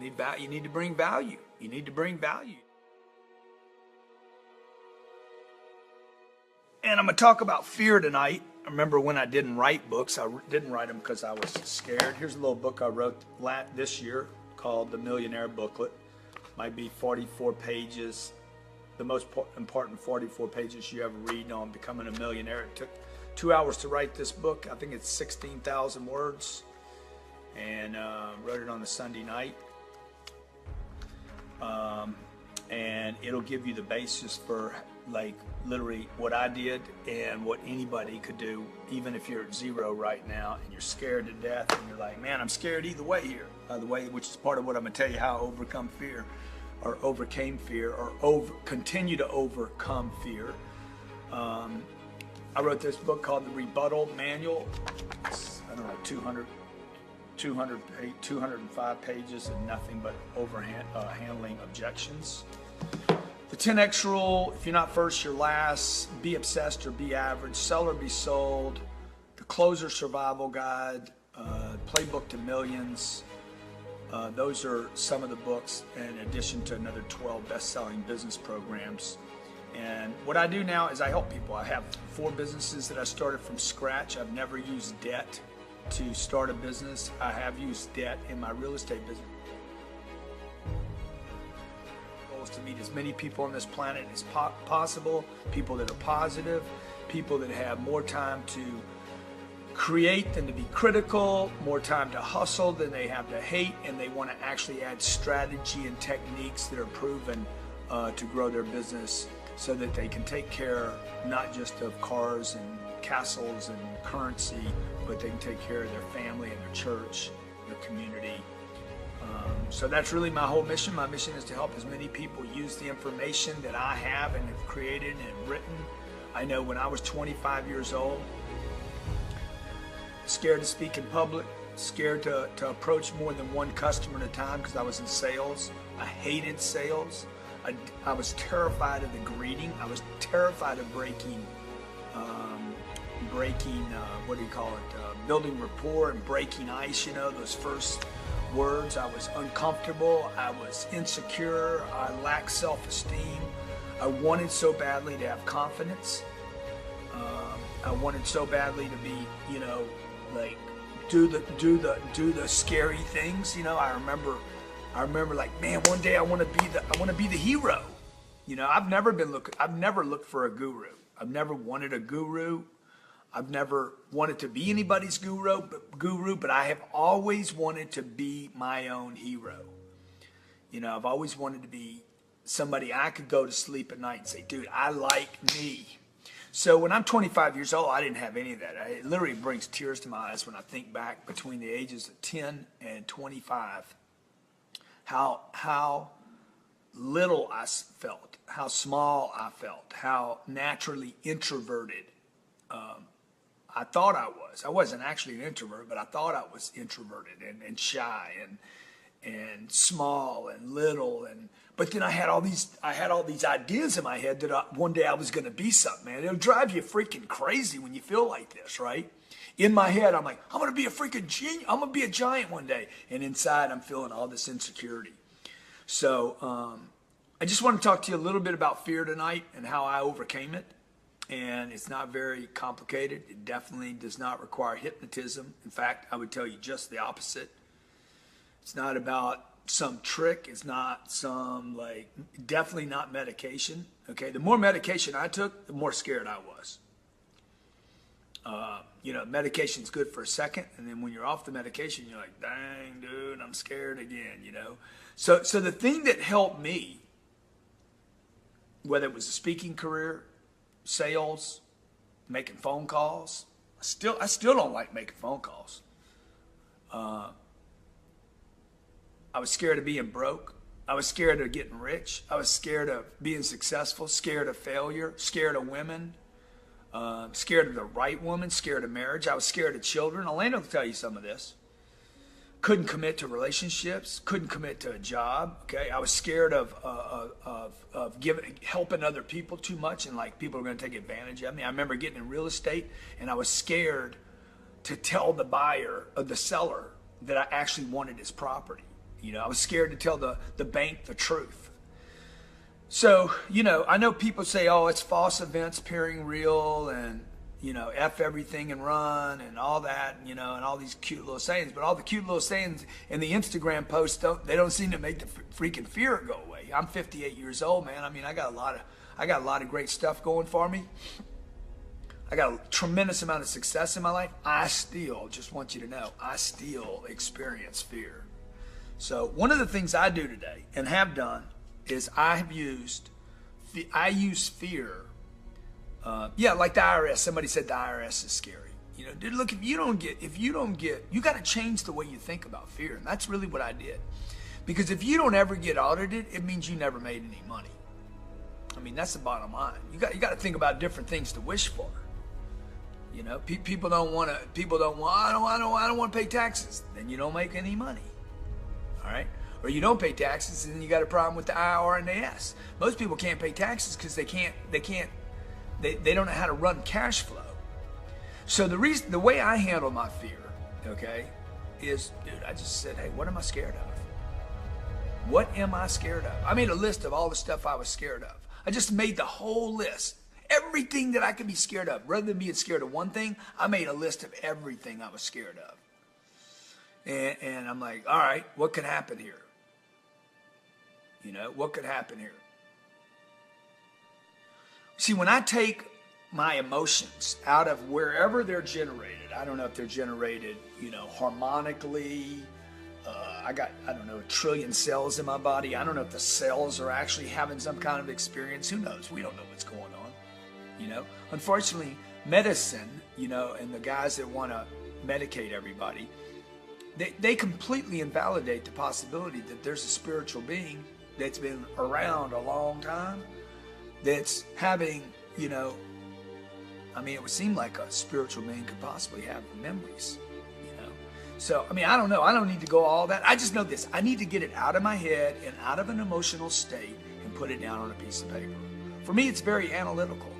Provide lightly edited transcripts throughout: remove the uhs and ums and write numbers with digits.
You need to bring value. You need to bring value. And I'm going to talk about fear tonight. I remember when I didn't write books, I didn't write them because I was scared. Here's a little book I wrote this year called The Millionaire Booklet. Might be 44 pages, the most important 44 pages you ever read on becoming a millionaire. It took 2 hours to write this book. I think it's 16,000 words, and wrote it on a Sunday night. And it'll give you the basis for like literally what I did and what anybody could do, even if you're at zero right now and you're scared to death and you're like, man, I'm scared either way here. By the way, which is part of what I'm gonna tell you how I overcome fear, or overcame fear, or continue to overcome fear. I wrote this book called The Rebuttal Manual. It's, I don't know, 205 pages and nothing but handling objections. The 10X rule: if you're not first, you're last. Be obsessed or be average. Sell or be sold. The Closer Survival Guide. Playbook to Millions. Those are some of the books, in addition to another 12 best-selling business programs. And what I do now is I help people. I have 4 businesses that I started from scratch. I've never used debt to start a business. I have used debt in my real estate business. My goal is to meet as many people on this planet as possible, people that are positive, people that have more time to create than to be critical, more time to hustle than they have to hate, and they want to actually add strategy and techniques that are proven to grow their business so that they can take care not just of cars and castles and currency, but they can take care of their family and their church, their community. So that's really my whole mission. My mission is to help as many people use the information that I have and have created and written. I know when I was 25 years old, scared to speak in public, scared to approach more than one customer at a time because I was in sales. I hated sales. I was terrified of the greeting. I was terrified of breaking, building rapport and breaking ice, those first words. I was uncomfortable. I was insecure. I lacked self-esteem. I wanted so badly to have confidence. I wanted so badly to be, like do the scary things. I remember like, man, one day I want to be the hero. I've never looked for a guru. I've never wanted a guru. I've never wanted to be anybody's guru, but I have always wanted to be my own hero. I've always wanted to be somebody I could go to sleep at night and say, dude, I like me. So when I'm 25 years old, I didn't have any of that. It literally brings tears to my eyes when I think back between the ages of 10 and 25, how little I felt, how small I felt, how naturally introverted I thought I was. I wasn't actually an introvert, but I thought I was introverted and shy and small and little. But then I had all these ideas in my head that one day I was going to be something, man. It'll drive you freaking crazy when you feel like this, right? In my head, I'm like, I'm going to be a freaking genius. I'm going to be a giant one day. And inside, I'm feeling all this insecurity. So I just want to talk to you a little bit about fear tonight and how I overcame it. And it's not very complicated. It definitely does not require hypnotism. In fact, I would tell you just the opposite. It's not about some trick. It's not definitely not medication. Okay, the more medication I took, the more scared I was. Medication's good for a second, and then when you're off the medication, you're like, dang, dude, I'm scared again, So the thing that helped me, whether it was a speaking career, sales, making phone calls, I still don't like making phone calls. I was scared of being broke. I was scared of getting rich. I was scared of being successful, scared of failure, scared of women, scared of the right woman, scared of marriage. I was scared of children. Elena will tell you some of this. Couldn't commit to relationships, couldn't commit to a job. Okay, I was scared of helping other people too much, and like people are going to take advantage of me. I remember getting in real estate, and I was scared to tell the buyer or the seller that I actually wanted his property. You know, I was scared to tell the bank the truth. So, you know, I know people say, oh, it's false events appearing real and, you know, F everything and run and all that, you know, and all these cute little sayings. But all the cute little sayings in the Instagram posts, don't seem to make the freaking fear go away. I'm 58 years old, man. I mean, I got a lot of great stuff going for me. I got a tremendous amount of success in my life. I still, just want you to know, I still experience fear. So one of the things I do today and have done is I use fear. Yeah, like the IRS. Somebody said the IRS is scary. You know, dude, look, if you don't get, you got to change the way you think about fear. And that's really what I did. Because if you don't ever get audited, it means you never made any money. I mean, that's the bottom line. You got to think about different things to wish for. You know, people don't want, I don't want to pay taxes. Then you don't make any money. All right. Or you don't pay taxes, and then you got a problem with the IR and the S. Most people can't pay taxes because they don't know how to run cash flow. So the way I handle my fear, okay, is, dude, I just said, hey, what am I scared of? What am I scared of? I made a list of all the stuff I was scared of. I just made the whole list. Everything that I could be scared of. Rather than being scared of one thing, I made a list of everything I was scared of. And I'm like, all right, what could happen here? You know, what could happen here? See, when I take my emotions out of wherever they're generated, I don't know if they're generated, you know, harmonically. I don't know, 1 trillion cells in my body. I don't know if the cells are actually having some kind of experience. Who knows? We don't know what's going on. You know, unfortunately, medicine, you know, and the guys that want to medicate everybody, they completely invalidate the possibility that there's a spiritual being that's been around a long time that's having, you know, I mean, it would seem like a spiritual being could possibly have memories, you know. So, I mean, I don't know. I don't need to go all that. I just know this. I need to get it out of my head and out of an emotional state and put it down on a piece of paper. For me, it's very analytical.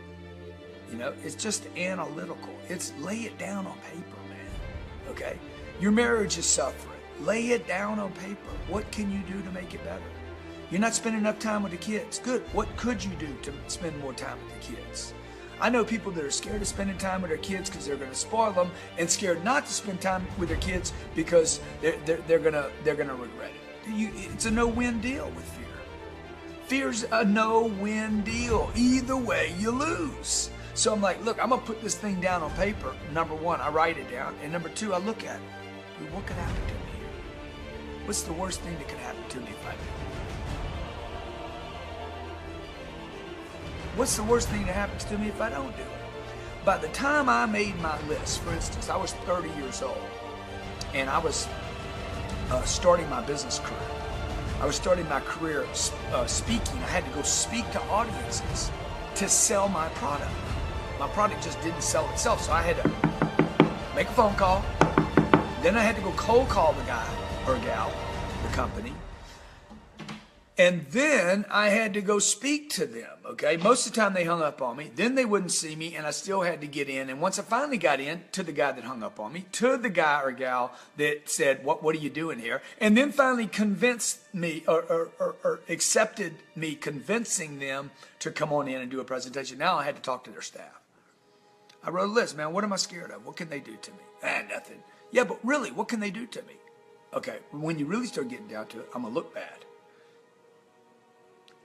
You know, it's just analytical. It's lay it down on paper, man. Okay? Your marriage is suffering. Lay it down on paper. What can you do to make it better? You're not spending enough time with the kids. Good. What could you do to spend more time with the kids? I know people that are scared of spending time with their kids because they're going to spoil them, and scared not to spend time with their kids because they're gonna regret it. It's a no-win deal with fear. Fear's a no-win deal. Either way, you lose. So I'm like, look, I'm gonna put this thing down on paper. Number one, I write it down, and number two, I look at it. Dude, what could happen to me here? What's the worst thing that could happen to me if I do? What's the worst thing that happens to me if I don't do it? By the time I made my list, for instance, I was 30 years old, and I was starting my business career. I was starting my career speaking. I had to go speak to audiences to sell my product. My product just didn't sell itself, so I had to make a phone call. Then I had to go cold call the guy or gal, the company. And then I had to go speak to them, okay? Most of the time they hung up on me. Then they wouldn't see me, and I still had to get in. And once I finally got in, to the guy that hung up on me, to the guy or gal that said, what are you doing here? And then finally convinced me or accepted me convincing them to come on in and do a presentation. Now I had to talk to their staff. I wrote a list, man, what am I scared of? What can they do to me? Nothing. Yeah, but really, what can they do to me? Okay, when you really start getting down to it, I'm going to look bad.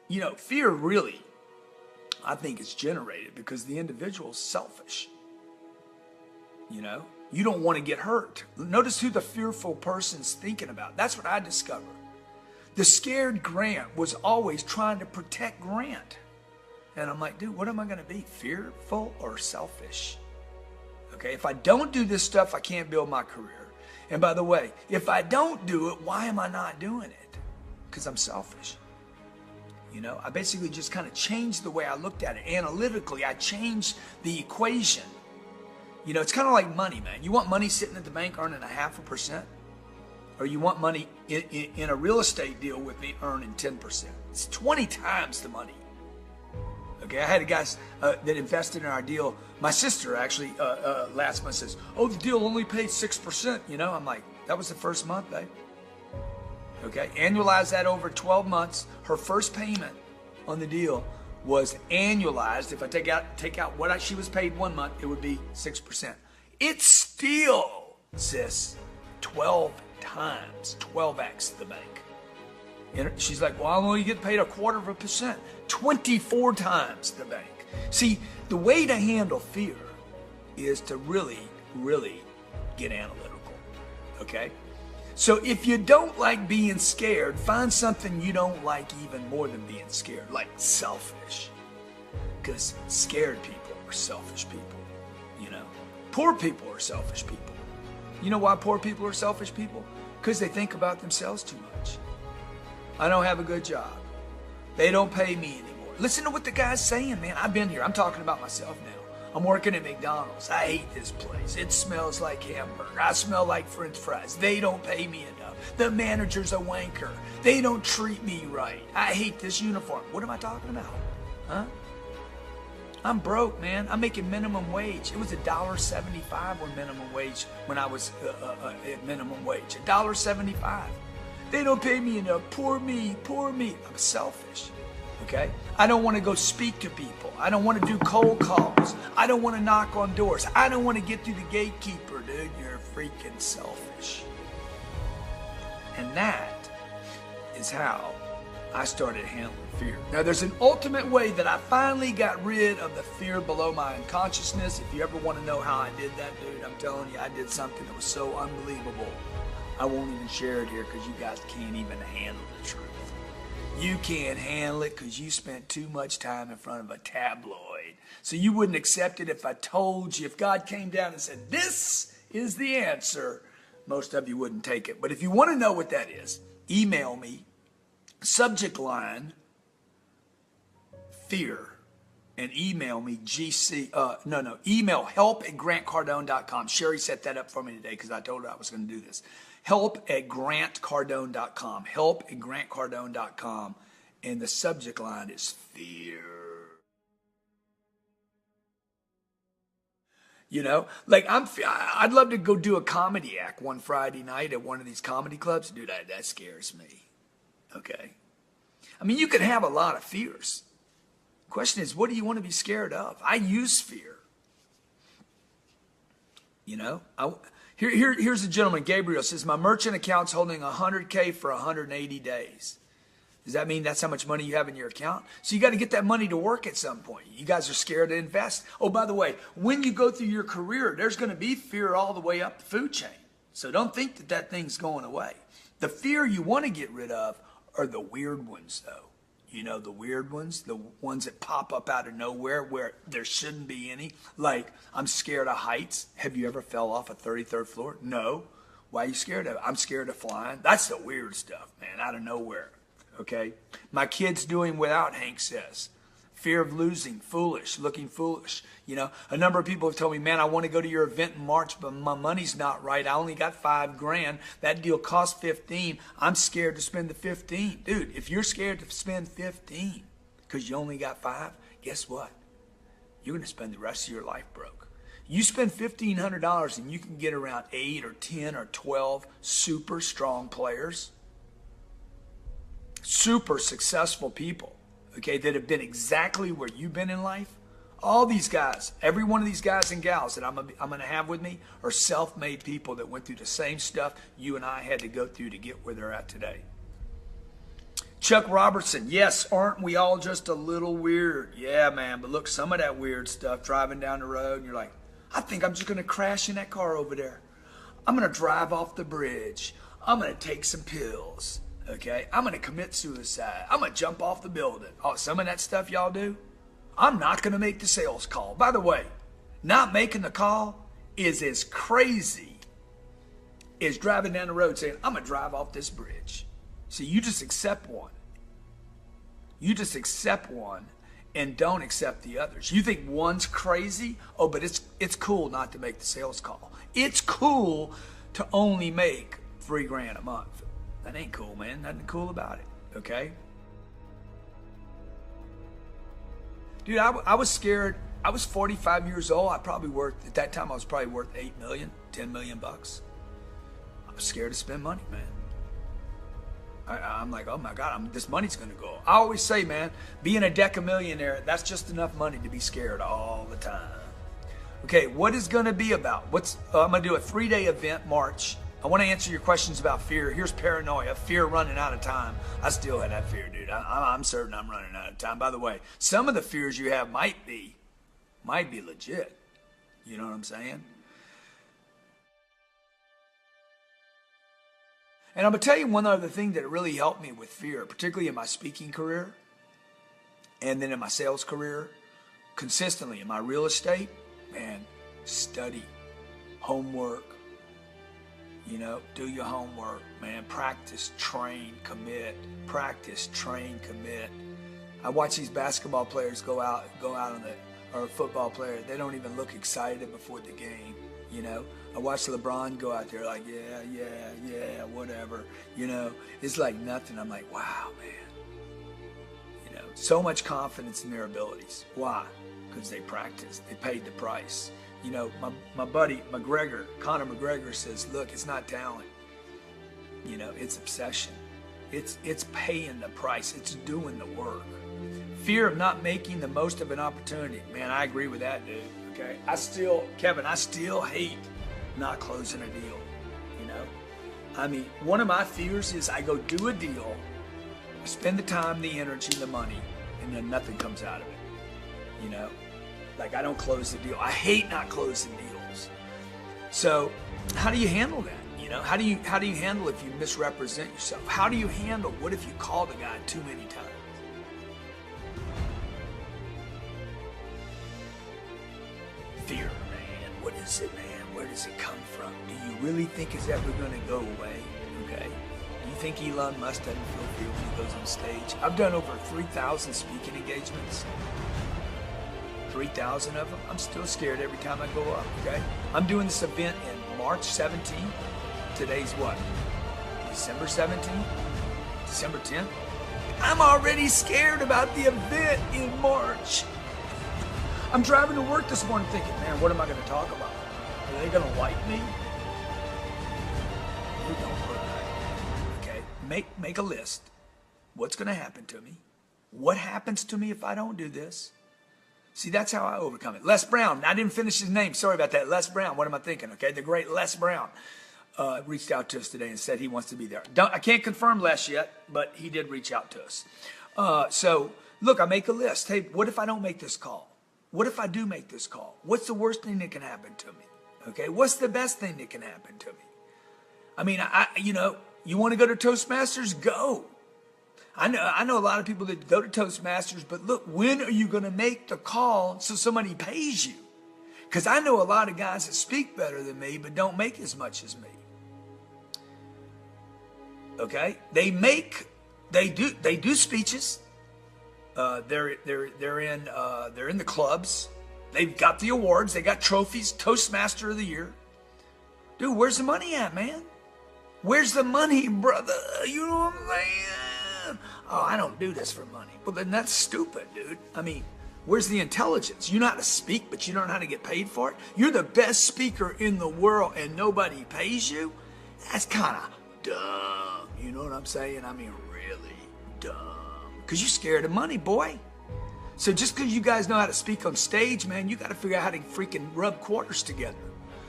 You know, fear really, I think, is generated because the individual is selfish. You know, you don't want to get hurt. Notice who the fearful person's thinking about. That's what I discovered. The scared Grant was always trying to protect Grant. And I'm like, dude, what am I going to be? Fearful or selfish? Okay, if I don't do this stuff, I can't build my career. And by the way, if I don't do it, why am I not doing it? Because I'm selfish. You know, I basically just kind of changed the way I looked at it. Analytically, I changed the equation. You know, it's kind of like money, man. You want money sitting at the bank earning 0.5%? Or you want money in a real estate deal with me earning 10%. It's 20 times the money. Okay, I had guys that invested in our deal. My sister actually last month says, oh, the deal only paid 6%. You know, I'm like, that was the first month, babe. Okay, annualize that over 12 months. Her first payment on the deal was annualized. If I take out what she was paid 1 month, it would be 6%. It's still, sis, 12 times, 12x the bank. And she's like, well, I only get paid 0.25%. 24 times the bank. See, the way to handle fear is to really, really get analytical, okay? So if you don't like being scared, find something you don't like even more than being scared, like selfish. Because scared people are selfish people, you know? Poor people are selfish people. You know why poor people are selfish people? Because they think about themselves too much. I don't have a good job. They don't pay me anymore. Listen to what the guy's saying, man. I've been here. I'm talking about myself now. I'm working at McDonald's. I hate this place. It smells like hamburger. I smell like French fries. They don't pay me enough. The manager's a wanker. They don't treat me right. I hate this uniform. What am I talking about? Huh? I'm broke, man. I'm making minimum wage. It was $1.75 or minimum wage when I was at minimum wage. $1.75. They don't pay me enough. Poor me, poor me. I'm selfish, okay? I don't want to go speak to people. I don't want to do cold calls. I don't want to knock on doors. I don't want to get through the gatekeeper, dude. You're freaking selfish. And that is how I started handling fear. Now, there's an ultimate way that I finally got rid of the fear below my unconsciousness. If you ever want to know how I did that, dude, I'm telling you, I did something that was so unbelievable. I won't even share it here because you guys can't even handle the truth. You can't handle it because you spent too much time in front of a tabloid. So you wouldn't accept it if I told you. If God came down and said, this is the answer, most of you wouldn't take it. But if you want to know what that is, email me, subject line, fear, and email me, email help@grantcardone.com. Sherry set that up for me today because I told her I was going to do this. Help@grantcardone.com. Help@grantcardone.com. And the subject line is fear. You know, like I'd love to go do a comedy act one Friday night at one of these comedy clubs. Dude, that scares me. Okay. I mean, you can have a lot of fears. Question is, what do you want to be scared of? I use fear. You know, here's a gentleman, Gabriel, says, my merchant account's holding $100K for 180 days. Does that mean that's how much money you have in your account? So you got to get that money to work at some point. You guys are scared to invest. Oh, by the way, when you go through your career, there's going to be fear all the way up the food chain. So don't think that that thing's going away. The fear you want to get rid of are the weird ones, though. You know, the weird ones, the ones that pop up out of nowhere where there shouldn't be any. Like, I'm scared of heights. Have you ever fell off a 33rd floor? No. Why are you scared of it? I'm scared of flying. That's the weird stuff, man, out of nowhere. Okay? My kid's doing without, Hank says. Fear of losing, foolish, looking foolish. You know, a number of people have told me, man, I want to go to your event in March, but my money's not right. I only got $5,000. That deal cost 15. I'm scared to spend the 15. Dude, if you're scared to spend 15 because you only got 5, guess what? You're going to spend the rest of your life broke. You spend $1,500 and you can get around 8 or 10 or 12 super strong players, super successful people, okay, that have been exactly where you've been in life. All these guys, every one of these guys and gals that I'm going to have with me are self-made people that went through the same stuff you and I had to go through to get where they're at today. Chuck Robertson, yes, aren't we all just a little weird? Yeah, man, but look, some of that weird stuff, driving down the road, and you're like, I think I'm just going to crash in that car over there. I'm going to drive off the bridge. I'm going to take some pills, okay? I'm going to commit suicide. I'm going to jump off the building. Oh, some of that stuff y'all do? I'm not going to make the sales call. By the way, not making the call is as crazy as driving down the road saying, I'm going to drive off this bridge. See, you just accept one. You just accept one and don't accept the others. You think one's crazy? Oh, but it's cool not to make the sales call. It's cool to only make $3,000 a month. That ain't cool, man. Nothing cool about it, okay? Dude, I was scared. I was 45 years old. At that time, I was probably worth $8 million, $10 million bucks. I was scared to spend money, man. I'm like, oh my God, this money's going to go. I always say, man, being a decamillionaire, that's just enough money to be scared all the time. Okay, what is going to be about? I'm going to do a 3-day event, March. I want to answer your questions about fear. Here's paranoia, fear running out of time. I still have that fear, dude. I'm certain I'm running out of time. By the way, some of the fears you have might be legit. You know what I'm saying? And I'm going to tell you one other thing that really helped me with fear, particularly in my speaking career and then in my sales career, consistently in my real estate. Man, study, homework, do your homework, man. Practice, train, commit. Practice, train, commit. I watch these basketball players go out or football players. They don't even look excited before the game, I watch LeBron go out there like, yeah, whatever, It's like nothing. I'm like, wow, man. So much confidence in their abilities. Why? Because they practiced. They paid the price. My buddy Conor McGregor says, look, it's not talent. It's obsession. It's paying the price. It's doing the work. Fear of not making the most of an opportunity. Man, I agree with that, dude. Okay. Kevin, I still hate not closing a deal. One of my fears is I go do a deal, I spend the time, the energy, the money, and then nothing comes out of it. Like I don't close the deal. I hate not closing deals. So how do you handle that? How do you handle if you misrepresent yourself? How do you handle what if you call the guy too many times? Fear, man. What is it, man? Where does it come from? Do you really think it's ever going to go away? Okay. Do you think Elon Musk doesn't feel fear when he goes on stage? I've done over 3,000 speaking engagements. 3,000 of them. I'm still scared every time I go up, okay? I'm doing this event in March 17th. Today's what? December 17th? December 10th? I'm already scared about the event in March. I'm driving to work this morning thinking, man, what am I going to talk about? Are they going to like me? You don't look like it, okay? Make a list. What's going to happen to me? What happens to me if I don't do this? See, that's how I overcome it. Les Brown, I didn't finish his name. Sorry about that. Les Brown, what am I thinking? Okay, the great Les Brown reached out to us today and said he wants to be there. I can't confirm Les yet, but he did reach out to us. So, look, I make a list. Hey, what if I don't make this call? What if I do make this call? What's the worst thing that can happen to me? Okay, what's the best thing that can happen to me? You want to go to Toastmasters? Go. I know a lot of people that go to Toastmasters, but look, when are you going to make the call so somebody pays you? Because I know a lot of guys that speak better than me, but don't make as much as me. Okay, they do speeches. They're in the clubs. They've got the awards. They got trophies. Toastmaster of the Year. Dude, where's the money at, man? Where's the money, brother? You know what I'm saying? Oh, I don't do this for money. Well, then that's stupid, dude. Where's the intelligence? You know how to speak, but you don't know how to get paid for it? You're the best speaker in the world and nobody pays you? That's kind of dumb. You know what I'm saying? Really dumb. Because you're scared of money, boy. So just because you guys know how to speak on stage, man, you got to figure out how to freaking rub quarters together.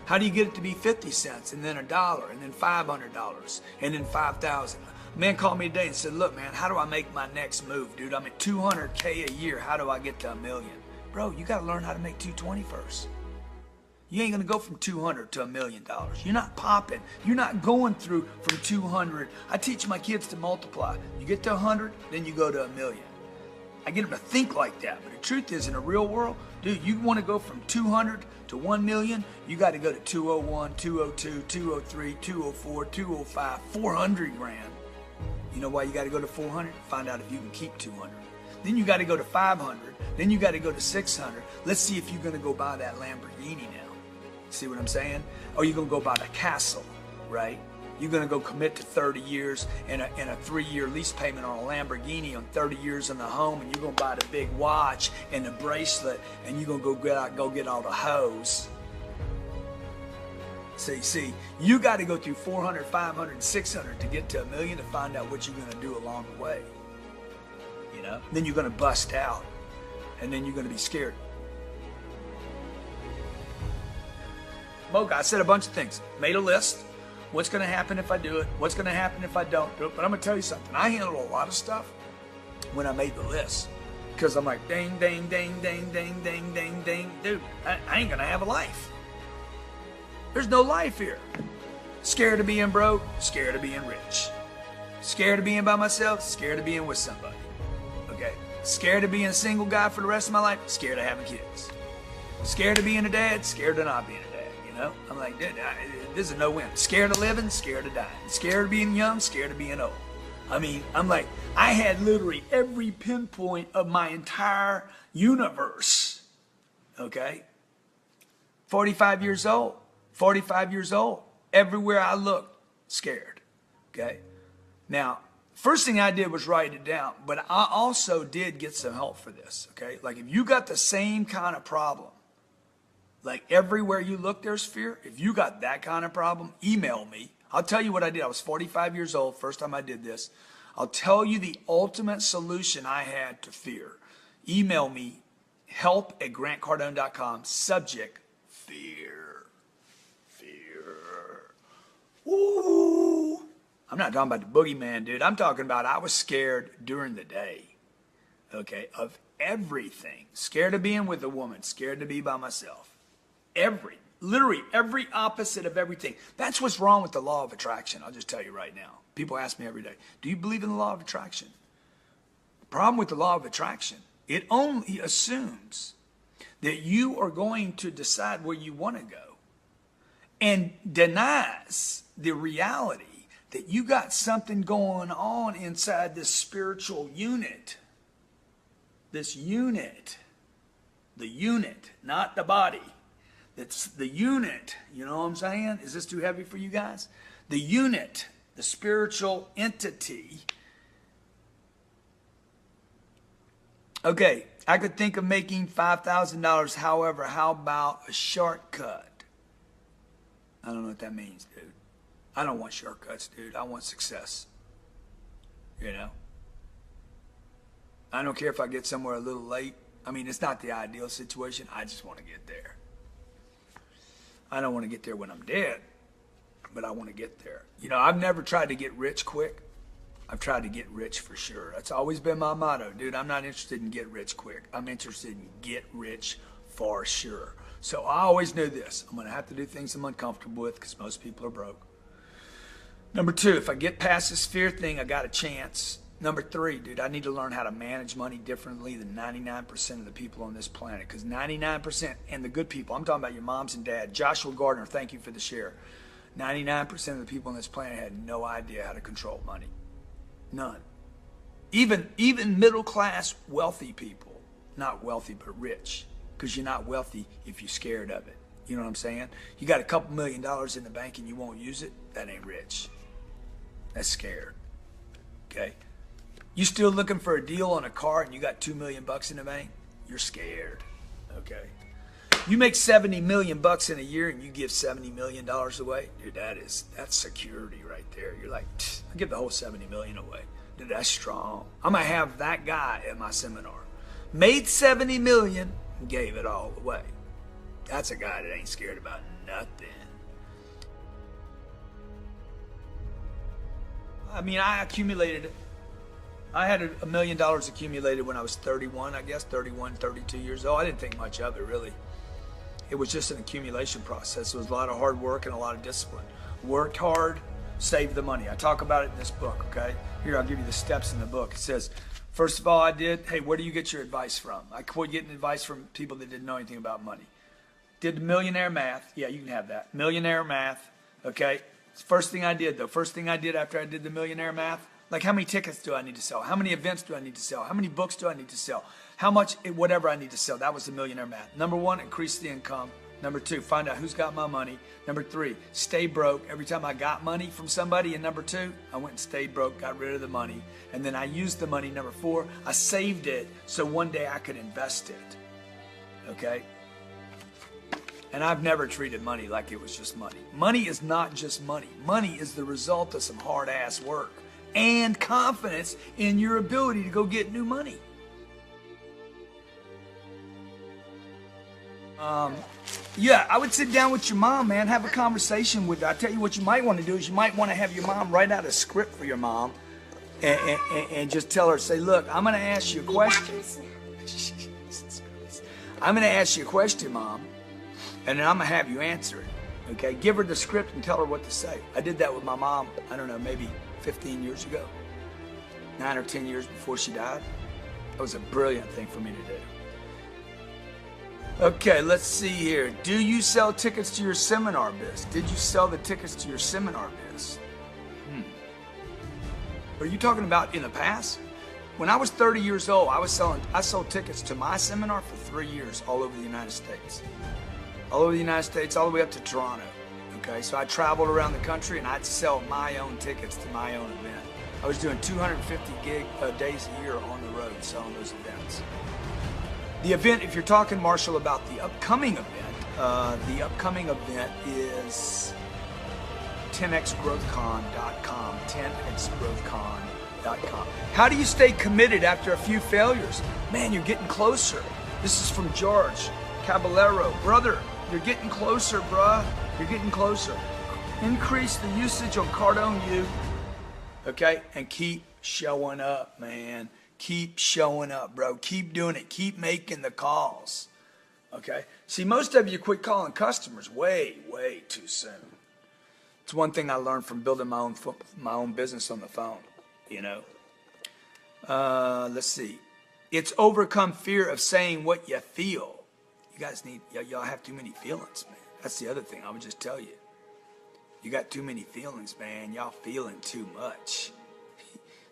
How do you get it to be 50 cents and then $1 and then $500 and then 5,000? A man called me today and said, look, man, how do I make my next move, dude? I'm at 200K a year. How do I get to $1 million? Bro, you got to learn how to make 220 first. You ain't going to go from 200 to $1 million. You're not popping. You're not going through from 200. I teach my kids to multiply. You get to 100, then you go to $1 million. I get them to think like that. But the truth is, in the real world, dude, you want to go from 200 to 1 million, you got to go to 201, 202, 203, 204, 205, 400 grand. You know why you got to go to 400? Find out if you can keep 200. Then you got to go to 500. Then you got to go to 600. Let's see if you're going to go buy that Lamborghini now. See what I'm saying? Or you're going to go buy the castle, right? You're going to go commit to 30 years and a 3-year lease payment on a Lamborghini on 30 years on the home, and you're going to buy the big watch and the bracelet, and you're going to go get all the hoes. See, you got to go through 400, 500, 600 to get to 1 million to find out what you're going to do along the way. You know, then you're going to bust out, and then you're going to be scared. Mocha, I said a bunch of things. Made a list. What's going to happen if I do it? What's going to happen if I don't do it? But I'm going to tell you something. I handled a lot of stuff when I made the list. Because I'm like, ding, ding, ding, ding, ding, ding, ding, ding. Dude, I ain't going to have a life. There's no life here. Scared of being broke, scared of being rich. Scared of being by myself, scared of being with somebody. Okay? Scared of being a single guy for the rest of my life, scared of having kids. Scared of being a dad, scared of not being a dad. You know? I'm like, dude, this is no win. Scared of living, scared of dying. Scared of being young, scared of being old. I mean, I'm like, I had literally every pinpoint of my entire universe. Okay? 45 years old. 45 years old. Everywhere I looked, scared. Okay? Now, first thing I did was write it down, but I also did get some help for this. Okay? Like if you got the same kind of problem, like everywhere you look, there's fear. If you got that kind of problem, email me. I'll tell you what I did. I was 45 years old, first time I did this. I'll tell you the ultimate solution I had to fear. Email me, help@grantcardone.com, subject, fear. Ooh. I'm not talking about the boogeyman, dude. I'm talking about I was scared during the day, okay, of everything. Scared of being with a woman, scared to be by myself. Literally every opposite of everything. That's what's wrong with the law of attraction. I'll just tell you right now. People ask me every day, do you believe in the law of attraction? The problem with the law of attraction, it only assumes that you are going to decide where you want to go and denies the reality that you got something going on inside this spiritual unit. This unit. The unit, not the body. It's the unit. You know what I'm saying? Is this too heavy for you guys? The unit, the spiritual entity. Okay, I could think of making $5,000. However, how about a shortcut? I don't know what that means, dude. I don't want shortcuts, dude. I want success. You know? I don't care if I get somewhere a little late. I mean, it's not the ideal situation. I just want to get there. I don't want to get there when I'm dead, but I want to get there. You know, I've never tried to get rich quick. I've tried to get rich for sure. That's always been my motto. Dude, I'm not interested in get rich quick. I'm interested in get rich for sure. So I always knew this. I'm going to have to do things I'm uncomfortable with because most people are broke. Number two, if I get past this fear thing, I got a chance. Number three, dude, I need to learn how to manage money differently than 99% of the people on this planet. Because 99%, and the good people, I'm talking about your moms and dad. Joshua Gardner, thank you for the share. 99% of the people on this planet had no idea how to control money. None. Even middle class wealthy people, not wealthy but rich. Because you're not wealthy if you're scared of it. You know what I'm saying? You got a couple $1 million in the bank and you won't use it? That ain't rich. That's scared. Okay? You still looking for a deal on a car and you got $2 million in the bank? You're scared. Okay? You make $70 million in a year and you give $70 million away? Dude, that's security right there. You're like, I give the whole $70 million away. Dude, that's strong. I'm going to have that guy at my seminar. Made $70 million. Gave it all away. That's a guy that ain't scared about nothing. I mean, I accumulated it. I had $1 million accumulated when I was 31, I guess, 31, 32 years old. I didn't think much of it, really. It was just an accumulation process. It was a lot of hard work and a lot of discipline. Worked hard, saved the money. I talk about it in this book, okay? Here, I'll give you the steps in the book. It says, first of all, hey, where do you get your advice from? I quit getting advice from people that didn't know anything about money. Did the millionaire math. Yeah, you can have that. Millionaire math, okay? First thing I did, though. First thing I did after I did the millionaire math, like how many tickets do I need to sell? How many events do I need to sell? How many books do I need to sell? How much, whatever I need to sell. That was the millionaire math. Number one, increase the income. Number two, find out who's got my money. Number three, stay broke. Every time I got money from somebody. And number two, I went and stayed broke, got rid of the money. And then I used the money. Number four, I saved it so one day I could invest it. Okay? And I've never treated money like it was just money. Money is not just money. Money is the result of some hard-ass work and confidence in your ability to go get new money. Yeah, I would sit down with your mom, man, have a conversation with her. I tell you what you might want to do is you might want to have your mom write out a script for your mom and just tell her, say, look, I'm going to ask you a question. I'm going to ask you a question, Mom, and then I'm going to have you answer it. Okay? Give her the script and tell her what to say. I did that with my mom, I don't know, maybe 15 years ago. 9 or 10 years before she died. That was a brilliant thing for me to do. Okay, let's see here. Do you sell tickets to your seminar biz? Did you sell the tickets to your seminar biz? Are you talking about in the past? When I was 30 years old, I sold tickets to my seminar for 3 years all over the United States. All over the United States, all the way up to Toronto. Okay, so I traveled around the country and I'd sell my own tickets to my own event. I was doing 250 days a year on the road selling those events. The event, if you're talking, Marshall, about the upcoming event is 10xgrowthcon.com, 10xgrowthcon.com. How do you stay committed after a few failures? Man, you're getting closer. This is from George Caballero. Brother, you're getting closer, bruh. You're getting closer. Increase the usage on Cardone U, okay? And keep showing up, man. Keep showing up, bro. Keep doing it. Keep making the calls, okay? See, most of you quit calling customers way, way too soon. It's one thing I learned from building my own business on the phone, you know. Let's see. It's overcome fear of saying what you feel. You guys y'all have too many feelings, man. That's the other thing I would just tell you. You got too many feelings, man. Y'all feeling too much.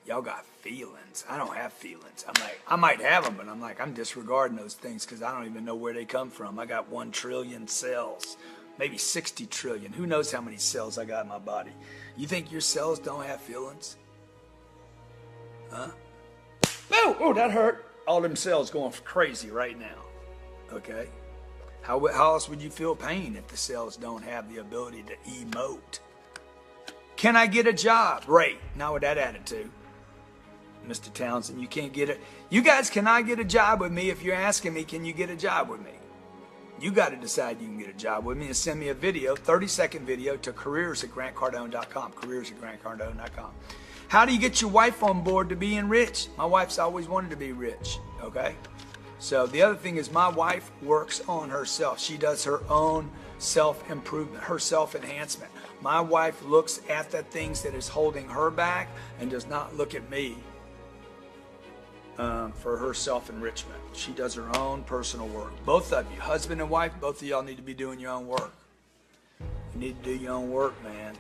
Y'all got feelings. I don't have feelings. I'm like, I might have them, but I'm disregarding those things because I don't even know where they come from. I got 1 trillion cells, maybe 60 trillion. Who knows how many cells I got in my body? You think your cells don't have feelings? Huh? Oh, that hurt. All them cells going crazy right now. Okay? How else would you feel pain if the cells don't have the ability to emote? Can I get a job? Great. Not with that attitude. Mr. Townsend, you can't get it. You guys cannot get a job with me if you're asking me, can you get a job with me? You got to decide you can get a job with me and send me a video, 30-second video to careers@grantcardone.com, careers@grantcardone.com. How do you get your wife on board to being rich? My wife's always wanted to be rich, okay? So the other thing is my wife works on herself. She does her own self-improvement, her self-enhancement. My wife looks at the things that is holding her back and does not look at me for her self-enrichment. She does her own personal work. Both of you, husband and wife, both of y'all need to be doing your own work. You need to do your own work, man.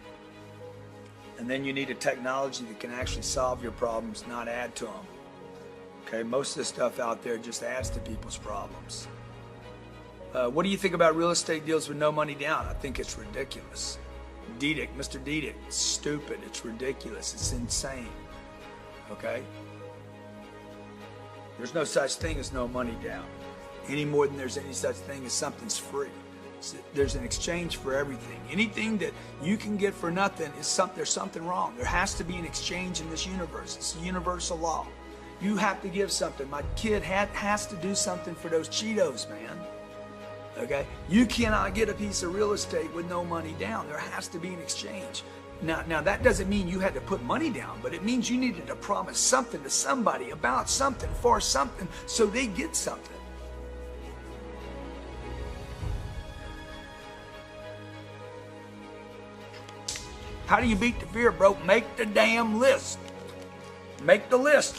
And then you need a technology that can actually solve your problems, not add to them. Okay, most of the stuff out there just adds to people's problems. What do you think about real estate deals with no money down? I think it's ridiculous. Diedick, Mr. Diedick, it's stupid, it's ridiculous, it's insane. Okay? There's no such thing as no money down, any more than there's any such thing as something's free. There's an exchange for everything. Anything that you can get for nothing, there's something wrong. There has to be an exchange in this universe. It's a universal law. You have to give something. My kid has to do something for those Cheetos, man. Okay? You cannot get a piece of real estate with no money down. There has to be an exchange. Now that doesn't mean you had to put money down, but it means you needed to promise something to somebody about something for something so they get something. How do you beat the fear, bro? Make the damn list. Make the list.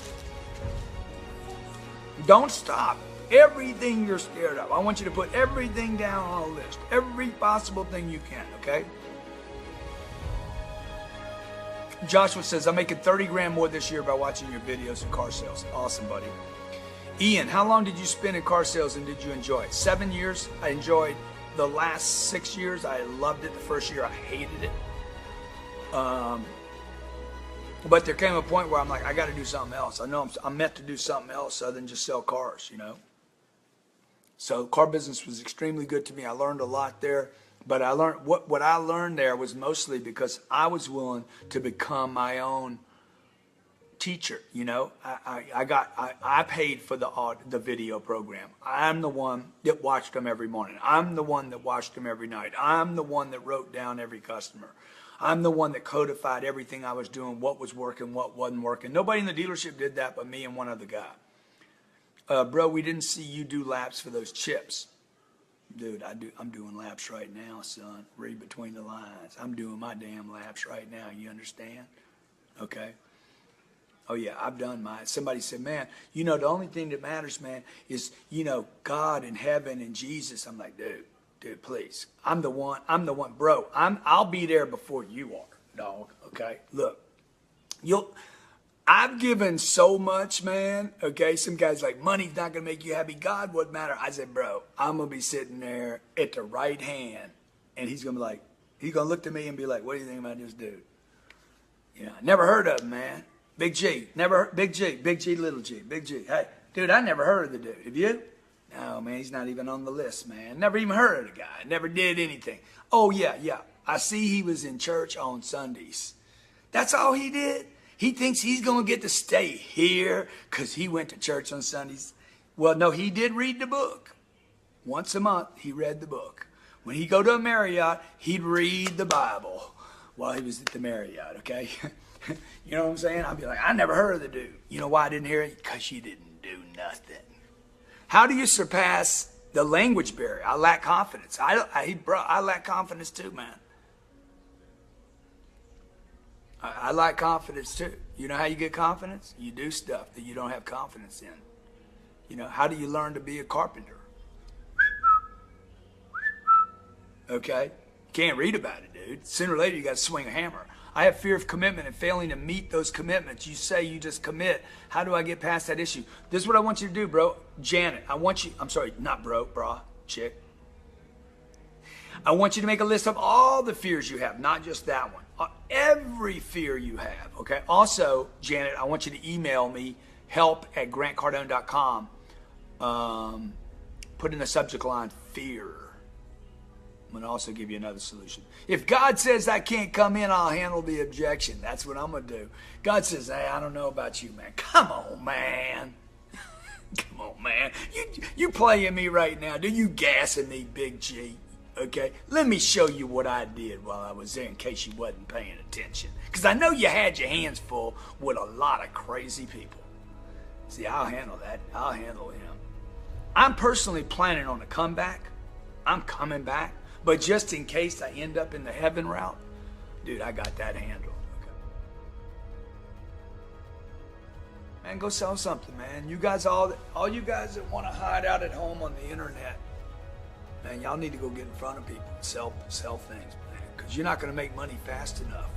Don't stop. Everything you're scared of. I want you to put everything down on a list. Every possible thing you can, okay? Joshua says, I'm making 30 grand more this year by watching your videos and car sales. Awesome, buddy. Ian, how long did you spend in car sales and did you enjoy it? 7 years. I enjoyed the last 6 years. I loved it. The first year, I hated it. But there came a point where I'm like, I got to do something else. I know I'm meant to do something else other than just sell cars, you know. So car business was extremely good to me. I learned a lot there. But I learned what I learned there was mostly because I was willing to become my own teacher. You know, I paid for the video program. I'm the one that watched them every morning. I'm the one that watched them every night. I'm the one that wrote down every customer. I'm the one that codified everything I was doing, what was working, what wasn't working. Nobody in the dealership did that but me and one other guy. Bro, we didn't see you do laps for those chips. Dude, I'm doing laps right now, son. Read between the lines. I'm doing my damn laps right now. You understand? Okay. Oh yeah, I've done mine. Somebody said, man, you know, the only thing that matters, man, is, you know, God and heaven and Jesus. I'm like, dude, please. I'm the one, bro. I'll be there before you are, dog. Okay. Look, I've given so much, man. Okay, some guys like, money's not going to make you happy. God wouldn't matter. I said, bro, I'm going to be sitting there at the right hand. And he's going to be like, he's going to look to me and be like, what do you think about this dude? Yeah, never heard of him, man. Big G. Big G, little G, Big G. Hey, dude, I never heard of the dude. Have you? No, man, he's not even on the list, man. Never even heard of the guy. Never did anything. Oh, yeah. I see he was in church on Sundays. That's all he did? He thinks he's going to get to stay here because he went to church on Sundays. Well, no, he did read the book. Once a month, he read the book. When he'd go to a Marriott, he'd read the Bible while he was at the Marriott, okay? You know what I'm saying? I'd be like, I never heard of the dude. You know why I didn't hear it? Because you didn't do nothing. How do you surpass the language barrier? I lack confidence. I lack confidence too, man. I like confidence too. You know how you get confidence? You do stuff that you don't have confidence in. You know, how do you learn to be a carpenter? Okay? You can't read about it, dude. Sooner or later, you got to swing a hammer. I have fear of commitment and failing to meet those commitments. You say you just commit. How do I get past that issue? This is what I want you to do, bro. Janet, I'm sorry, not bro, brah, chick. I want you to make a list of all the fears you have, not just that one. Every fear you have, okay? Also, Janet, I want you to email me, help@grantcardone.com. Put in the subject line, fear. I'm going to also give you another solution. If God says I can't come in, I'll handle the objection. That's what I'm going to do. God says, hey, I don't know about you, man. Come on, man. Come on, man. You playing me right now. Do you gassing me, Big G? Okay, let me show you what I did while I was there in case you wasn't paying attention. Because I know you had your hands full with a lot of crazy people. See, I'll handle that. I'll handle him. I'm personally planning on a comeback. I'm coming back. But just in case I end up in the heaven route, dude, I got that handled. Okay. Man, go sell something, man. You guys, all you guys that want to hide out at home on the internet, man, y'all need to go get in front of people and sell things, man, because you're not going to make money fast enough.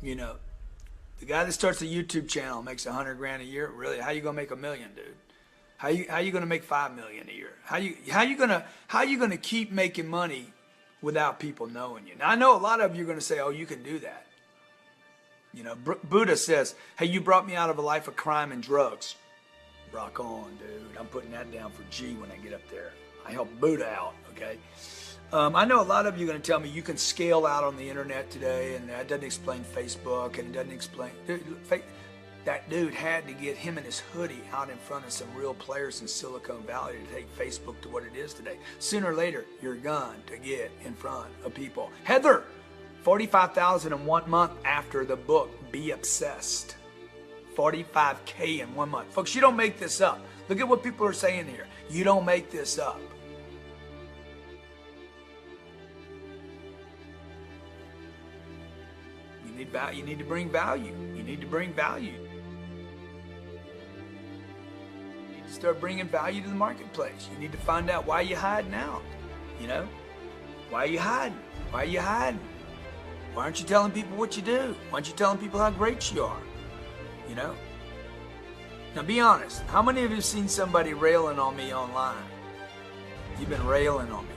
You know, the guy that starts a YouTube channel makes $100 grand a year. Really, how you going to make $1 million, dude? How you going to make $5 million a year? How you going to keep making money without people knowing you? Now I know a lot of you are going to say, "Oh, you can do that." You know, Buddha says, "Hey, you brought me out of a life of crime and drugs." Rock on, dude. I'm putting that down for G when I get up there. I help Buddha out, okay? I know a lot of you are going to tell me you can scale out on the internet today, and that doesn't explain Facebook, and it doesn't explain... That dude had to get him and his hoodie out in front of some real players in Silicon Valley to take Facebook to what it is today. Sooner or later, you're going to get in front of people. Heather, 45,000 in 1 month after the book, Be Obsessed. 45K in 1 month. Folks, you don't make this up. Look at what people are saying here. You don't make this up. You need to bring value. You need to bring value. You need to start bringing value to the marketplace. You need to find out why you're hiding out. You know? Why are you hiding? Why are you hiding? Why aren't you telling people what you do? Why aren't you telling people how great you are? You know? Now be honest. How many of you have seen somebody railing on me online? You've been railing on me.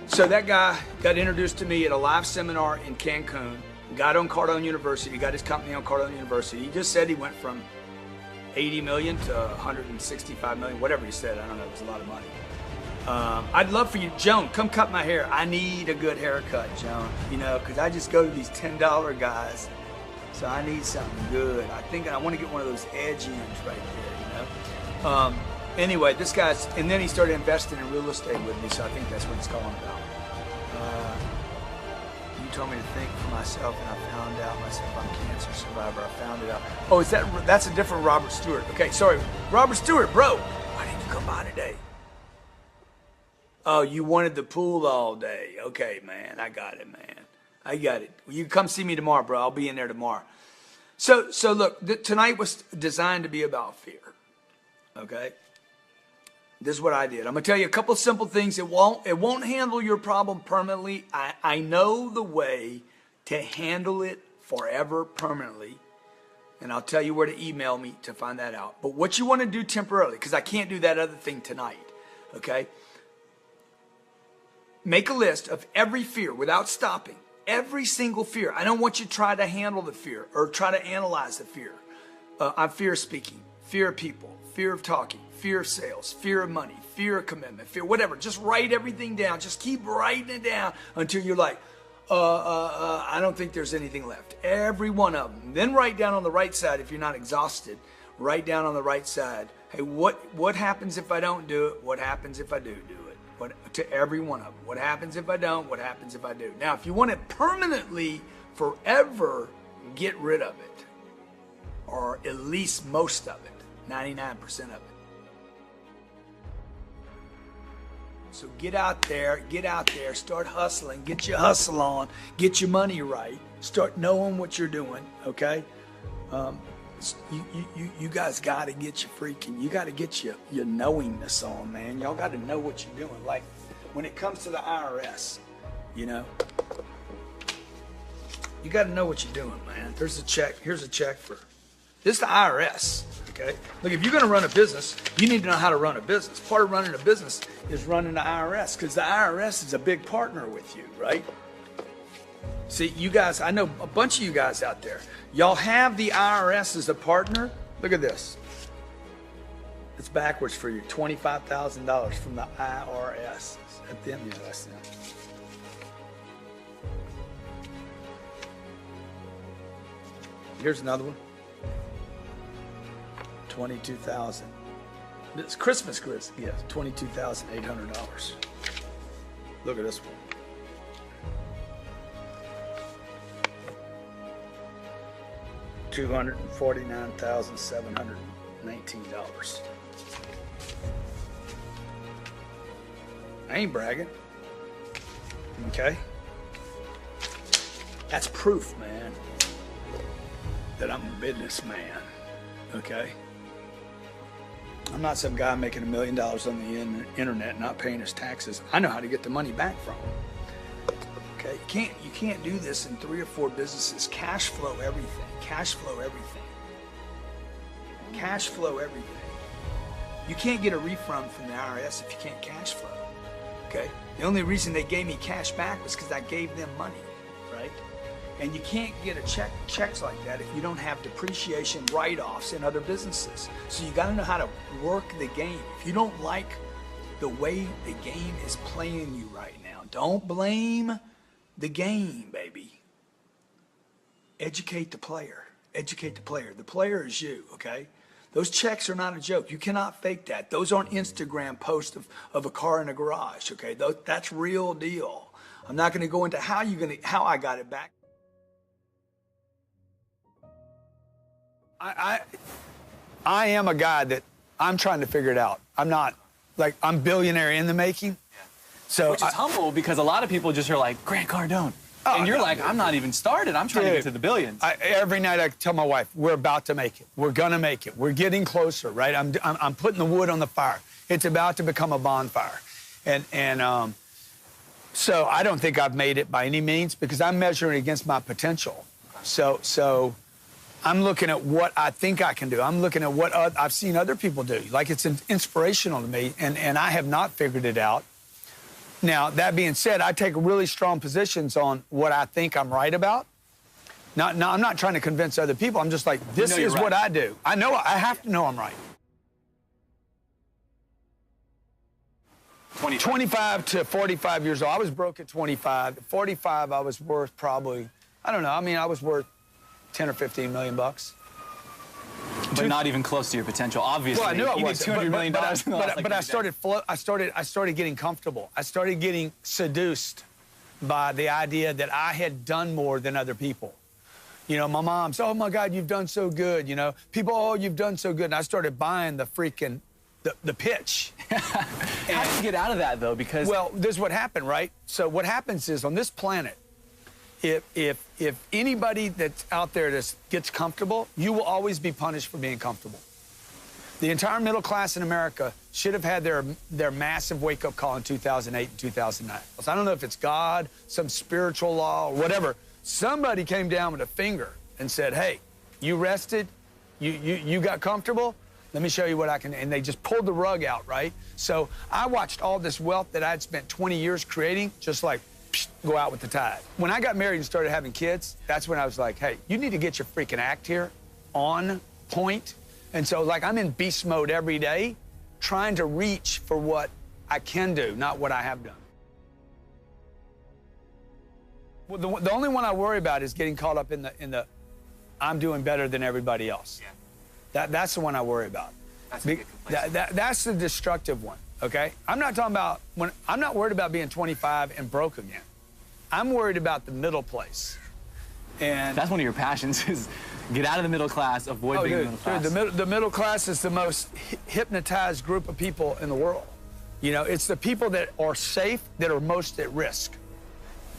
So that guy got introduced to me at a live seminar in Cancun got on Cardone University, got his company on Cardone University. He just said he went from 80 million to 165 million, whatever he said. I don't know, it was a lot of money. I'd love for you, Joan, come cut my hair. I need a good haircut, Joan, you know, because I just go to these $10 guys, so I need something good. I think I want to get one of those edge ends right there, you know. Anyway, this guy's, and then he started investing in real estate with me, so I think that's what he's calling about. You told me to think for myself, and I found out myself I'm a cancer survivor. I found it out. Oh, is that's a different Robert Stewart. Okay, sorry. Robert Stewart, bro, why didn't you come by today? Oh, you wanted the pool all day. Okay, man, I got it, man. I got it. Well, you come see me tomorrow, bro. I'll be in there tomorrow. So look, tonight was designed to be about fear, okay? This is what I did. I'm gonna tell you a couple of simple things. It won't handle your problem permanently. I know the way to handle it forever, permanently. And I'll tell you where to email me to find that out. But what you want to do temporarily, because I can't do that other thing tonight, okay? Make a list of every fear without stopping. Every single fear. I don't want you to try to handle the fear or try to analyze the fear. I'm fear of speaking, fear of people, fear of talking, fear of sales, fear of money, fear of commitment, fear, whatever. Just write everything down. Just keep writing it down until you're like, I don't think there's anything left. Every one of them. Then write down on the right side, if you're not exhausted, write down on the right side, hey, what happens if I don't do it? What happens if I do it? To every one of them. What happens if I don't? What happens if I do? Now, if you want to permanently, forever, get rid of it, or at least most of it, 99% of it. So get out there, start hustling, get your hustle on, get your money right, start knowing what you're doing, okay? You guys got to get you got to get your knowingness on, man. Y'all got to know what you're doing. Like when it comes to the IRS, you know, you got to know what you're doing, man. There's a check. Here's a check for this is the IRS, okay? Look, if you're going to run a business, you need to know how to run a business. Part of running a business is running the IRS because the IRS is a big partner with you, right? See, you guys, I know a bunch of you guys out there. Y'all have the IRS as a partner. Look at this. It's backwards for you. $25,000 from the IRS. At the end, yeah, that's them. Here's another one. 22,000. It's Christmas gift. $22,800. Look at this one. $249,719. I ain't bragging. Okay? That's proof, man, that I'm a businessman. Okay? I'm not some guy making $1 million on the internet not paying his taxes. I know how to get the money back from him. Okay, you can't do this in 3 or 4 businesses. Cash flow everything. Cash flow everything. Cash flow everything. You can't get a refund from the IRS if you can't cash flow. Okay? The only reason they gave me cash back was because I gave them money, right? And you can't get checks like that if you don't have depreciation write-offs in other businesses. So you got to know how to work the game. If you don't like the way the game is playing you right now, don't blame the game, baby. Educate the player. Educate the player. The player is you, okay? Those checks are not a joke. You cannot fake that. Those aren't Instagram posts of a car in a garage, okay? That's real deal. I'm not going to go into how I got it back. I am a guy that I'm trying to figure it out. I'm not, like, I'm billionaire in the making. So which is humble because a lot of people just are like, Grant Cardone. And you're like, I'm not even started. I'm trying to get to the billions. Every night I tell my wife, we're about to make it. We're going to make it. We're getting closer, right? I'm putting the wood on the fire. It's about to become a bonfire. And so I don't think I've made it by any means because I'm measuring against my potential. So I'm looking at what I think I can do. I'm looking at what I've seen other people do. Like, it's inspirational to me, and I have not figured it out. Now, that being said, I take really strong positions on what I think I'm right about. I'm not trying to convince other people. I'm just like, this is what I do. I know, I have to know I'm right. 25 to 45 years old. I was broke at 25. At 45, I was worth probably, I don't know, I mean, I was worth 10 or 15 million bucks. But not even close to your potential, obviously. Well, I knew I was. $200 million. But I started getting comfortable. I started getting seduced by the idea that I had done more than other people. You know, my mom said, oh, my God, you've done so good. You know, people, oh, you've done so good. And I started buying the freaking, the pitch. How did you get out of that, though? Because... Well, this is what happened, right? So what happens is on this planet, if anybody that's out there that gets comfortable, you will always be punished for being comfortable. The entire middle class in America should have had their massive wake-up call in 2008 and 2009. I don't know if it's God, some spiritual law, or whatever. Somebody came down with a finger and said, hey, you rested, you got comfortable, let me show you what I can, and they just pulled the rug out, right? So I watched all this wealth that I'd spent 20 years creating, just like, go out with the tide. When I got married and started having kids, that's when I was like, hey, you need to get your freaking act here on point. And so, like, I'm in beast mode every day, trying to reach for what I can do, not what I have done. Well, the only one I worry about is getting caught up in the I'm doing better than everybody else. Yeah. That's the one I worry about. That's a good complacency. That's the destructive one, okay? I'm not talking about, I'm not worried about being 25 and broke again. I'm worried about the middle place. And that's one of your passions, is get out of the middle class, avoid being middle class. Dude, the middle class is the most hypnotized group of people in the world. You know, it's the people that are safe that are most at risk.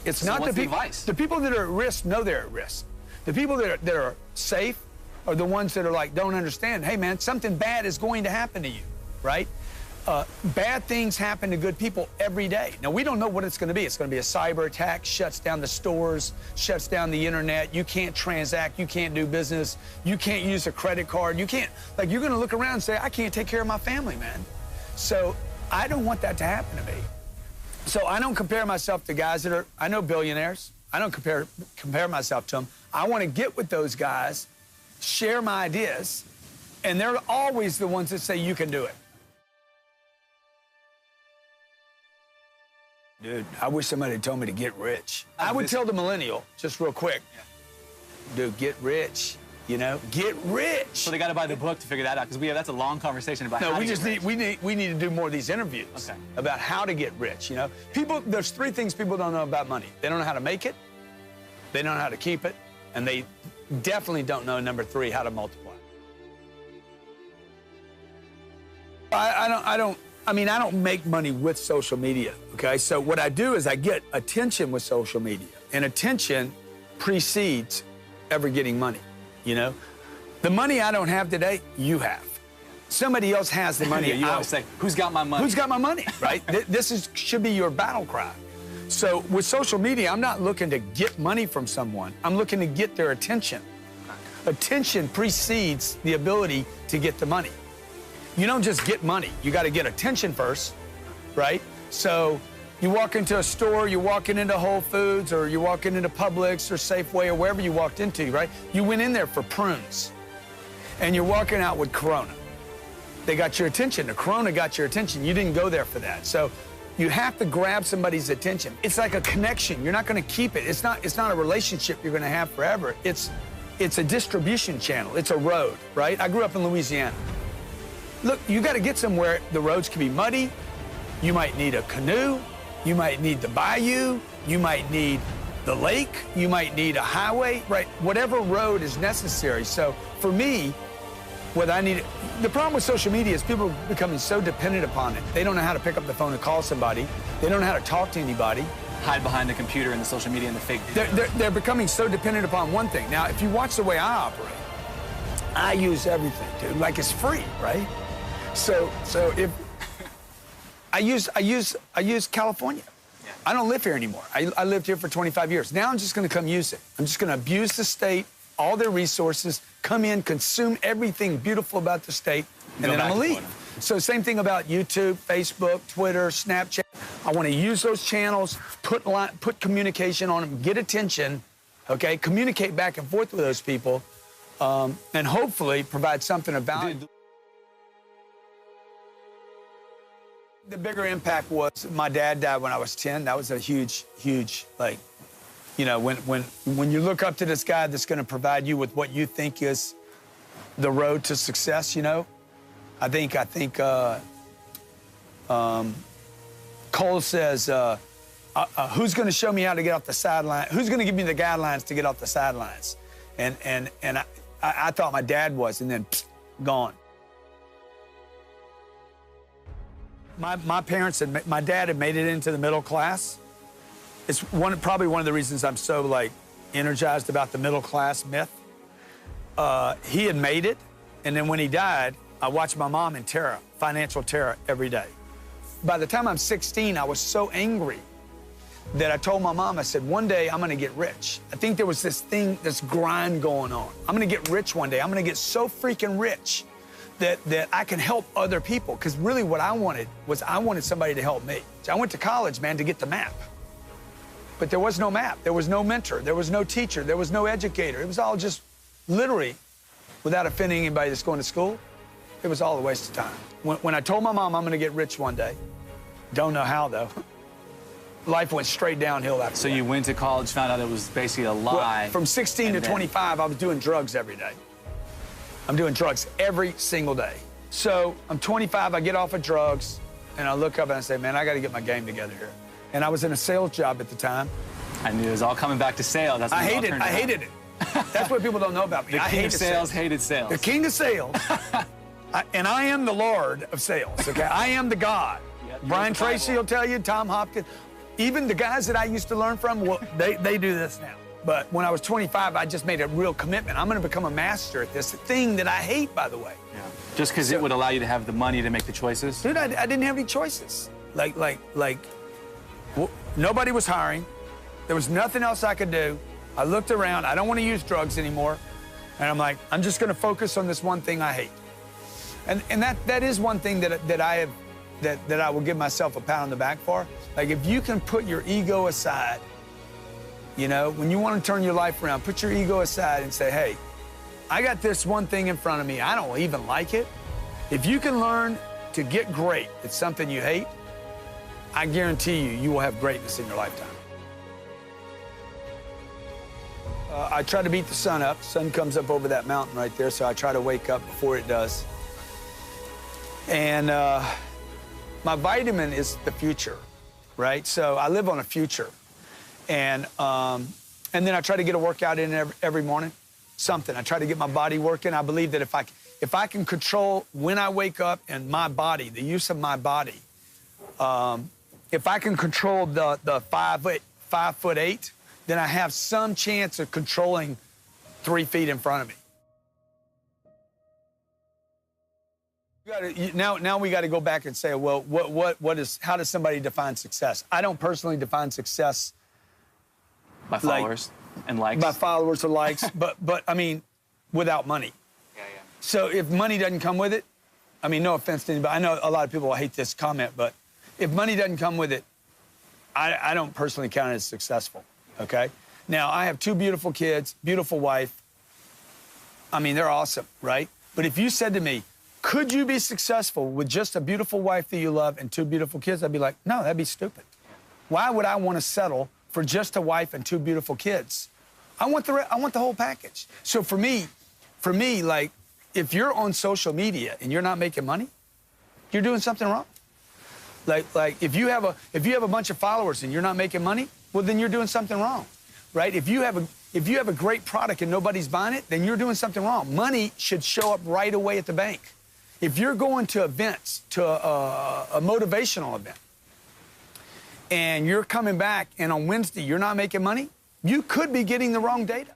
It's so not what's the people. The people that are at risk know they're at risk. The people that are safe are the ones that are like, don't understand. Hey, man, something bad is going to happen to you, right? Bad things happen to good people every day. Now, we don't know what it's going to be. It's going to be a cyber attack, shuts down the stores, shuts down the internet. You can't transact. You can't do business. You can't use a credit card. You can't, like, you're going to look around and say, I can't take care of my family, man. So I don't want that to happen to me. So I don't compare myself to guys that are, I know billionaires. I don't compare myself to them. I want to get with those guys, share my ideas, and they're always the ones that say, you can do it. Dude, I wish somebody had told me to get rich. I would tell the millennial, just real quick, dude, get rich, you know, get rich. So they got to buy the book to figure that out, because that's a long conversation about how to get rich. We need to do more of these interviews about how to get rich, you know. There's three things people don't know about money. They don't know how to make it, they don't know how to keep it, and they definitely don't know, number three, how to multiply. I mean, I don't make money with social media, okay? So what I do is I get attention with social media, and attention precedes ever getting money, you know? The money I don't have today, you have. Somebody else has the money. You always say, who's got my money? Who's got my money, right? This should be your battle cry. So with social media, I'm not looking to get money from someone. I'm looking to get their attention. Attention precedes the ability to get the money. You don't just get money. You got to get attention first, right? So you walk into a store, you're walking into Whole Foods, or you're walking into Publix or Safeway or wherever you walked into, right? You went in there for prunes, and you're walking out with Corona. They got your attention. The Corona got your attention. You didn't go there for that. So you have to grab somebody's attention. It's like a connection. You're not going to keep it. It's not a relationship you're going to have forever. It's a distribution channel. It's a road, right? I grew up in Louisiana. Look, you got to get somewhere. The roads can be muddy. You might need a canoe. You might need the bayou. You might need the lake. You might need a highway, right? Whatever road is necessary. So for me, what I need, the problem with social media is people are becoming so dependent upon it. They don't know how to pick up the phone and call somebody. They don't know how to talk to anybody. Hide behind the computer and the social media and the fake. They're becoming so dependent upon one thing. Now, if you watch the way I operate, I use everything, dude. Like it's free, right? So if I use California. Yeah. I don't live here anymore. I lived here for 25 years. Now I'm just going to come use it. I'm just going to abuse the state, all their resources, come in, consume everything beautiful about the state, and then I'm going to leave. So same thing about YouTube, Facebook, Twitter, Snapchat. I want to use those channels, put communication on them, get attention, okay? Communicate back and forth with those people, and hopefully provide something of value. The bigger impact was my dad died when I was 10. That was a huge, like, you know, when you look up to this guy that's going to provide you with what you think is the road to success, you know, I think Cole says, who's going to show me how to get off the sideline? Who's going to give me the guidelines to get off the sidelines? And I thought my dad was, and then gone. My parents my dad had made it into the middle class. It's probably one of the reasons I'm so like energized about the middle class myth. He had made it, and then when he died, I watched my mom in terror, financial terror, every day. By the time I'm 16, I was so angry that I told my mom, I said, one day I'm gonna get rich. I think there was this grind going on. I'm gonna get rich one day. I'm gonna get so freaking rich that I can help other people. Because really what I wanted was I wanted somebody to help me. So I went to college, man, to get the map. But there was no map. There was no mentor. There was no teacher. There was no educator. It was all just literally, without offending anybody that's going to school, it was all a waste of time. When I told my mom I'm gonna get rich one day, don't know how though, life went straight downhill after So that. you went to college, found out it was basically a lie. Well, from 16 to 25, I was doing drugs every day. I'm doing drugs every single day. So I'm 25, I get off of drugs, and I look up and I say, man, I got to get my game together here. And I was in a sales job at the time. I knew it was all coming back to sales. That's I hated it. That's what people don't know about me. The king of sales hated sales. The king of sales. And I am the Lord of sales, okay? I am the God. Brian Tracy will tell you, Tom Hopkins. Even the guys that I used to learn from, well, they do this now. But when I was 25, I just made a real commitment. I'm going to become a master at this thing that I hate, by the way. Yeah. Just because it would allow you to have the money to make the choices? Dude, I didn't have any choices. Nobody was hiring. There was nothing else I could do. I looked around. I don't want to use drugs anymore. And I'm like, I'm just going to focus on this one thing I hate. And that is one thing that I will give myself a pat on the back for. Like, if you can put your ego aside, you know, when you want to turn your life around, put your ego aside and say, hey, I got this one thing in front of me. I don't even like it. If you can learn to get great at something you hate, I guarantee you will have greatness in your lifetime. I try to beat the sun up. Sun comes up over that mountain right there, so I try to wake up before it does. And my vitamin is the future, right? So I live on a future. And then I try to get a workout in every morning, something. I try to get my body working. I believe that if I can control when I wake up and my body, the use of my body, if I can control the 5'8", then I have some chance of controlling 3 feet in front of me. Now we got to go back and say, well, how does somebody define success? I don't personally define success by followers and likes. By followers or likes, but I mean, without money. Yeah. So if money doesn't come with it, I mean, no offense to anybody. I know a lot of people will hate this comment, but if money doesn't come with it, I don't personally count it as successful, okay? Now, I have 2 beautiful kids, beautiful wife. I mean, they're awesome, right? But if you said to me, could you be successful with just a beautiful wife that you love and 2 beautiful kids? I'd be like, no, that'd be stupid. Why would I want to settle for just a wife and 2 beautiful kids? I want the whole package. So for me, like, if you're on social media and you're not making money, you're doing something wrong. Like if you have a bunch of followers and you're not making money, well, then you're doing something wrong, right? If you have a great product and nobody's buying it, then you're doing something wrong. Money should show up right away at the bank. If you're going to events, to a motivational event, and you're coming back and on Wednesday you're not making money, you could be getting the wrong data.